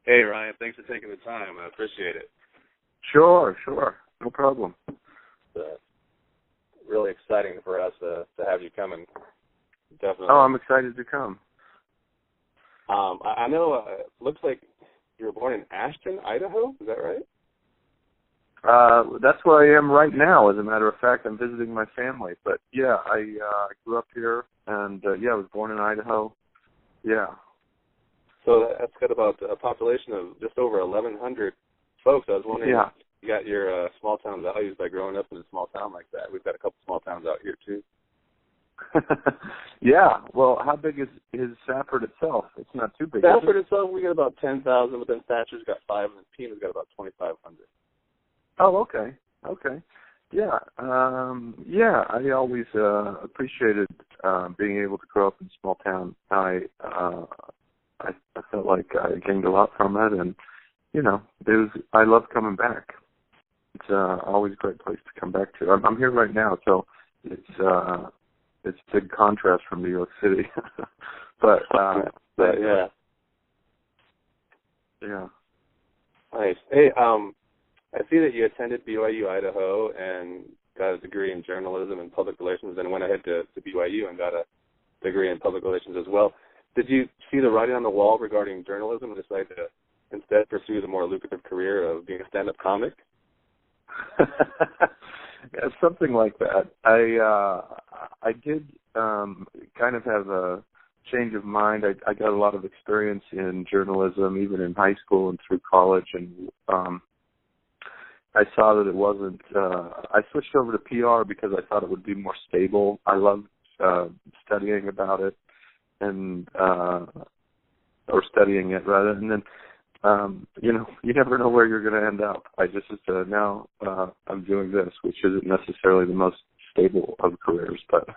Hey, Ryan. Thanks for taking the time. I appreciate it. Sure. No problem. It's really exciting for us to have you coming. Definitely. Oh, I'm excited to come. I know it looks like you were born in Ashton, Idaho. Is that right? That's where I am right now. As a matter of fact, I'm visiting my family. But yeah, I grew up here, and I was born in Idaho. Yeah. So that's got about a population of just over 1,100 folks. I was wondering if you got your small town values by growing up in a small town like that. We've got a couple small towns out here too. Yeah. Well, how big is Safford itself? It's not too big. Safford itself, we got about 10,000, but then Thatcher's got 5, and then Pena's got about 2,500. Oh, okay. Yeah. I always appreciated being able to grow up in a small town. I felt like I gained a lot from it, and I love coming back. It's always a great place to come back to. I'm here right now, so it's a big contrast from New York City. but yeah. Nice. Hey, I see that you attended BYU Idaho and got a degree in journalism and public relations, and went ahead to BYU and got a degree in public relations as well. Did you see the writing on the wall regarding journalism and decide to instead pursue the more lucrative career of being a stand-up comic? Yeah, something like that. I did kind of have a change of mind. I got a lot of experience in journalism, even in high school and through college, and I saw that it wasn't. I switched over to PR because I thought it would be more stable. I loved studying about it, or studying it rather, and then you never know where you're going to end up. I just now I'm doing this, which isn't necessarily the most stable of careers, but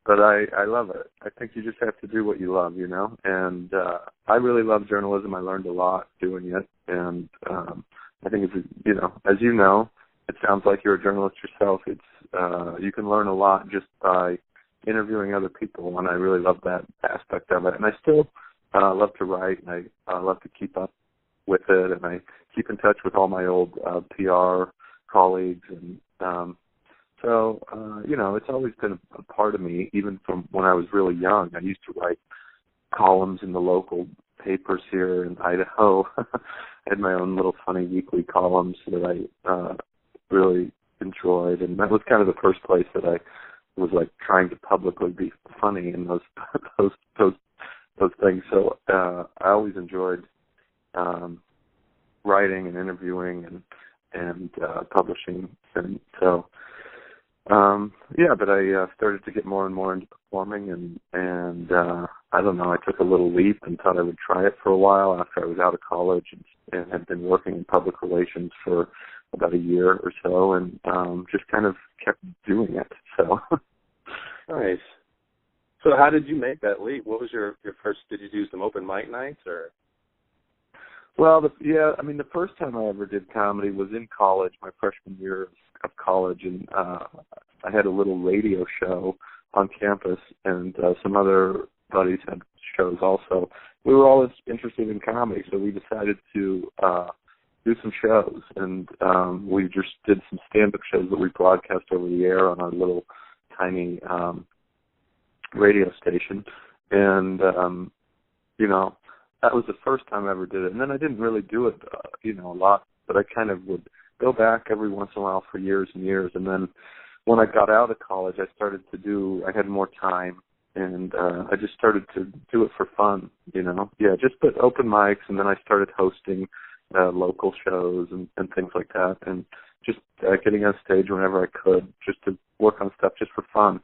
but I love it. I think you just have to do what you love, and I really love journalism. I learned a lot doing it, and I think it's, as you know, it sounds like you're a journalist yourself. It's you can learn a lot just by interviewing other people, and I really love that aspect of it. And I still love to write, and I love to keep up with it, and I keep in touch with all my old PR colleagues, and so it's always been a part of me, even from when I was really young. I used to write columns in the local papers here in Idaho. I had my own little funny weekly columns that I really enjoyed, and that was kind of the first place that I was like trying to publicly be funny in those things. So I always enjoyed writing and interviewing and publishing, and so but I started to get more and more into performing, and I don't know, I took a little leap and thought I would try it for a while after I was out of college, and had been working in public relations for about a year or so, and just kind of kept doing it. So nice. So how did you make that leap? What was your first? Did you do some open mic nights or? Well, the first time I ever did comedy was in college, my freshman year of college, and I had a little radio show on campus, and some other buddies had shows also. We were all interested in comedy, so we decided to do some shows, and we just did some stand-up shows that we broadcast over the air on our little tiny radio station, and that was the first time I ever did it. And then I didn't really do it, a lot, but I kind of would go back every once in a while for years and years. And then when I got out of college, I had more time, and I just started to do it for fun, just put open mics, and then I started hosting local shows and things like that, and just getting on stage whenever I could, just to work on stuff just for fun.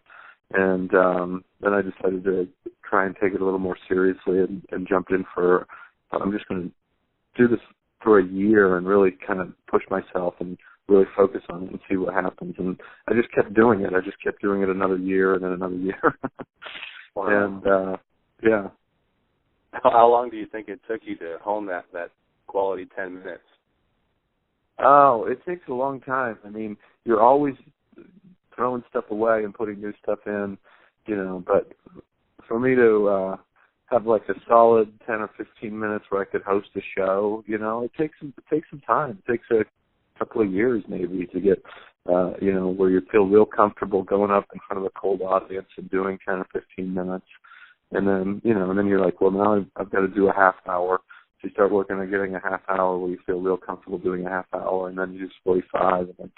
And then I decided to try and take it a little more seriously, and jumped in for, I'm just going to do this for a year and really kind of push myself and really focus on it and see what happens. And I just kept doing it. I just kept doing it another year and then another year. Wow. And, yeah. How long do you think it took you to hone that quality 10 minutes? Oh, it takes a long time. I mean, you're always throwing stuff away and putting new stuff in, but for me to have like a solid 10 or 15 minutes where I could host a show. It takes some time. It takes a couple of years maybe to get, where you feel real comfortable going up in front of a cold audience and doing 10 or 15 minutes. And then, and then you're like, well, now I've got to do a half hour. So you start working on getting a half hour where you feel real comfortable doing a half hour, and then you do 45, and then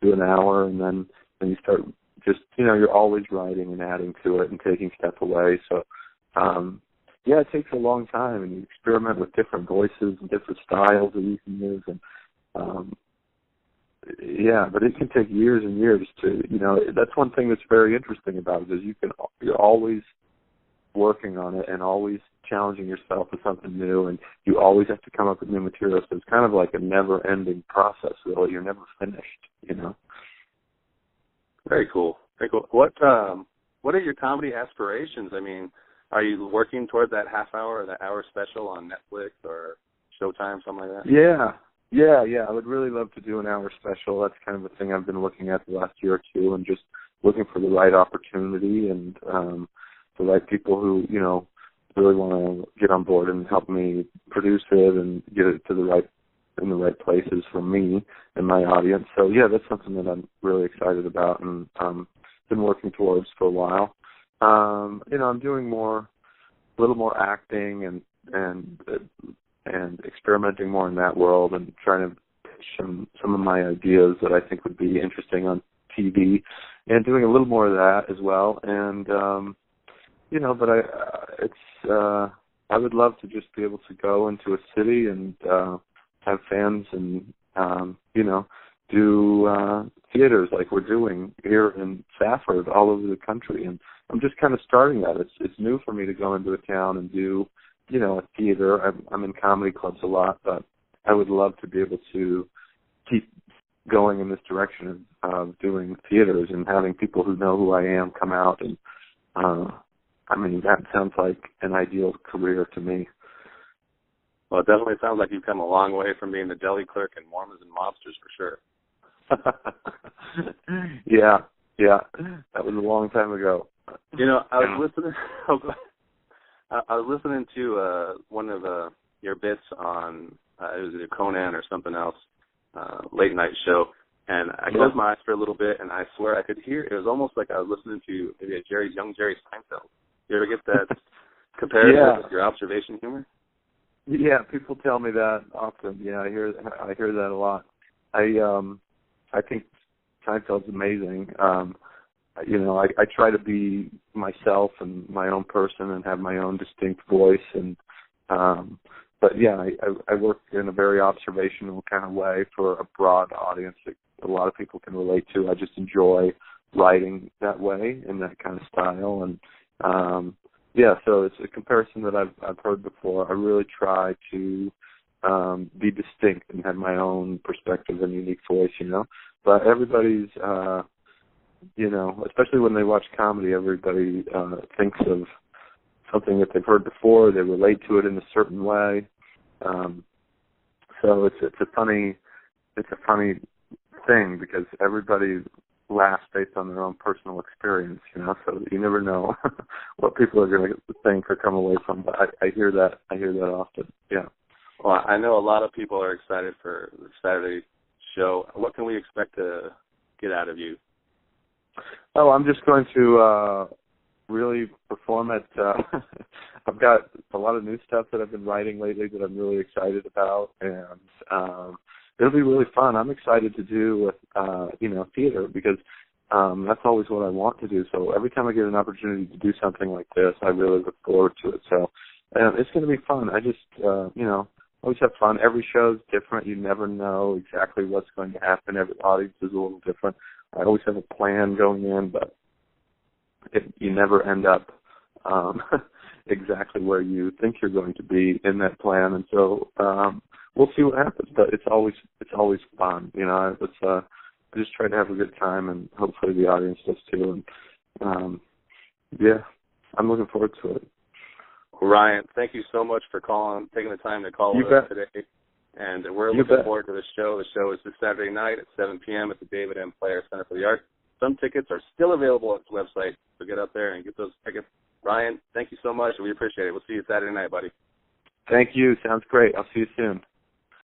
do an hour, and then you start just, you're always writing and adding to it and taking stuff away. So, it takes a long time, and you experiment with different voices and different styles that you can use, and but it can take years and years to, that's one thing that's very interesting about it, is you're always working on it and always challenging yourself with something new, and you always have to come up with new material. So it's kind of like a never-ending process, really. You're never finished, Very cool. Very cool. What are your comedy aspirations? I mean, are you working toward that half hour or that hour special on Netflix or Showtime, something like that? Yeah. I would really love to do an hour special. That's kind of a thing I've been looking at the last year or two, and just looking for the right opportunity and the right people who, really want to get on board and help me produce it and get it in the right places for me and my audience. So that's something that I'm really excited about and been working towards for a while. I'm doing a little more acting and experimenting more in that world, and trying to pitch some of my ideas that I think would be interesting on TV, and doing a little more of that as well. And but I would love to just be able to go into a city and have fans and do theaters like we're doing here in Safford, all over the country. And I'm just kind of starting that. It's new for me to go into a town and do a theater. I'm in comedy clubs a lot, but I would love to be able to keep going in this direction of doing theaters and having people who know who I am come out. And that sounds like an ideal career to me. Well, it definitely sounds like you've come a long way from being the deli clerk in Mormons and Mobsters, for sure. Yeah, that was a long time ago. I was listening. I was listening to one of your bits on it was either Conan or something else, late night show, and I closed my eyes for a little bit, and I swear I could hear. It was almost like I was listening to maybe a young Jerry Seinfeld. You ever get that comparison with your observation humor? Yeah, people tell me that often. Yeah, I hear that a lot. I think Seinfeld's amazing. I try to be myself and my own person and have my own distinct voice. And I work in a very observational kind of way for a broad audience that a lot of people can relate to. I just enjoy writing that way in that kind of style. And so it's a comparison that I've heard before. I really try to be distinct and have my own perspective and unique voice, But everybody's, especially when they watch comedy, everybody thinks of something that they've heard before. They relate to it in a certain way. So it's a funny thing because everybody laughs based on their own personal experience, so you never know what people are going to think or come away from. But I hear that often. Yeah. Well, I know a lot of people are excited for the Saturday show. What can we expect to get out of you? Oh, I'm just going to really perform at I've got a lot of new stuff that I've been writing lately that I'm really excited about, and it'll be really fun. I'm excited to do with theater because that's always what I want to do. So every time I get an opportunity to do something like this, I really look forward to it. So it's going to be fun. I just always have fun. Every show's different. You never know exactly what's going to happen. Every audience is a little different. I always have a plan going in, but you never end up exactly where you think you're going to be in that plan. And so we'll see what happens. But it's always fun. I just try to have a good time, and hopefully the audience does too. And I'm looking forward to it. Ryan, thank you so much for taking the time to call with us today. And we're looking forward to the show. The show is this Saturday night at 7 p.m. at the David M. Player Center for the Arts. Some tickets are still available at the website, so get up there and get those tickets. Ryan, thank you so much. We appreciate it. We'll see you Saturday night, buddy. Thank you. Sounds great. I'll see you soon.